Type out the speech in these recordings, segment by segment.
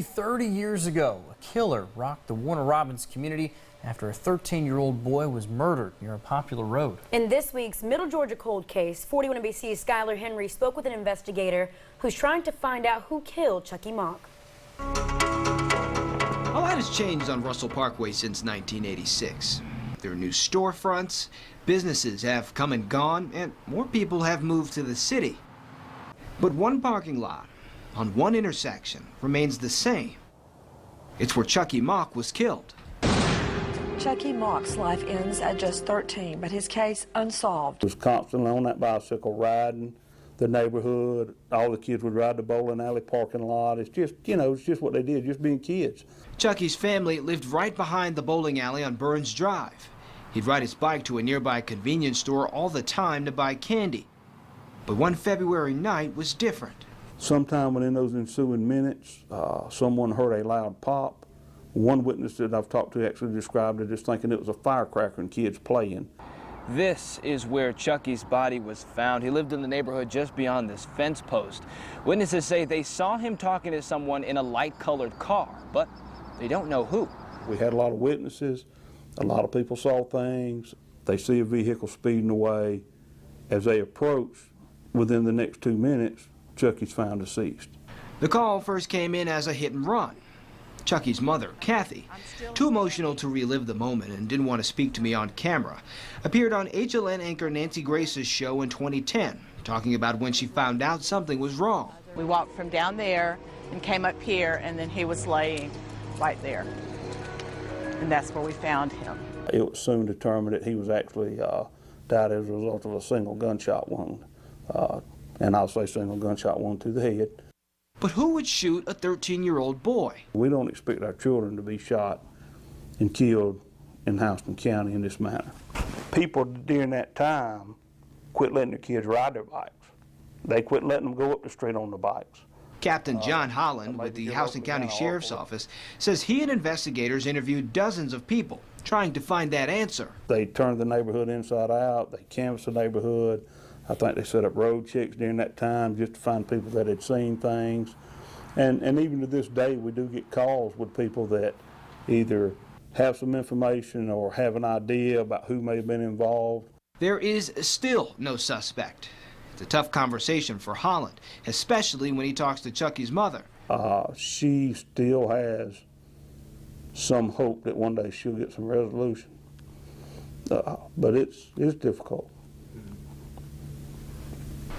30 years ago, a killer rocked the Warner Robins community after a 13-year-old boy was murdered near a popular road. In this week's Middle Georgia cold case, 41 NBC's Skylar Henry spoke with an investigator who's trying to find out who killed Chuckie Mauk. A lot has changed on Russell Parkway since 1986. There are new storefronts, businesses have come and gone, and more people have moved to the city. But one parking lot on one intersection remains the same. It's where Chuckie Mauk was killed. Chuckie Mauk's life ends at just 13, but his case unsolved. He was constantly on that bicycle riding the neighborhood. All the kids would ride the bowling alley parking lot. It's just, it's just what they did, just being kids. Chuckie's family lived right behind the bowling alley on Burns Drive. He'd ride his bike to a nearby convenience store all the time to buy candy. But one February night was different. Sometime within those ensuing minutes, someone heard a loud pop. One witness that I've talked to actually described it as thinking it was a firecracker and kids playing. This is where Chuckie's body was found. He lived in the neighborhood just beyond this fence post. Witnesses say they saw him talking to someone in a light-colored car, but they don't know who. We had a lot of witnesses. A lot of people saw things. They see a vehicle speeding away. As they approach, within the next 2 minutes, Chuckie's found deceased. The call first came in as a hit and run. Chuckie's mother, Kathy, too emotional to relive the moment and didn't want to speak to me on camera, appeared on HLN anchor Nancy Grace's show in 2010, talking about when she found out something was wrong. We walked from down there and came up here, and then he was laying right there. And that's where we found him. It was soon determined that he was actually died as a result of a single gunshot wound. And I'll say single gunshot wound to the head. But who would shoot a 13-year-old boy? We don't expect our children to be shot and killed in Houston County in this manner. People during that time quit letting their kids ride their bikes. They quit letting them go up the street on the bikes. Captain John Holland with the Houston County Sheriff's Office says he and investigators interviewed dozens of people trying to find that answer. They turned the neighborhood inside out. They canvassed the neighborhood. I think they set up road checks during that time just to find people that had seen things. And even to this day, we do get calls with people that either have some information or have an idea about who may have been involved. There is still no suspect. It's a tough conversation for Holland, especially when he talks to Chuckie's mother. She still has some hope that one day she'll get some resolution. But it's difficult.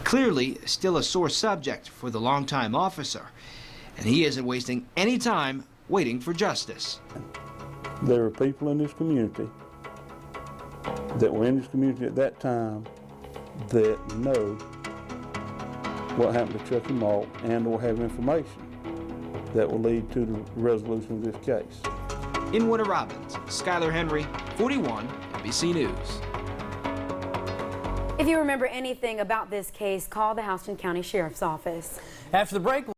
Clearly still a sore subject for the longtime officer, and he isn't wasting any time waiting for justice. There are people in this community that were in this community at that time that know what happened to Chuckie Mauk and or have information that will lead to the resolution of this case. In Warner Robins, Skylar Henry, 41 NBC News. If you remember anything about this case, call the Houston County Sheriff's Office. After the break,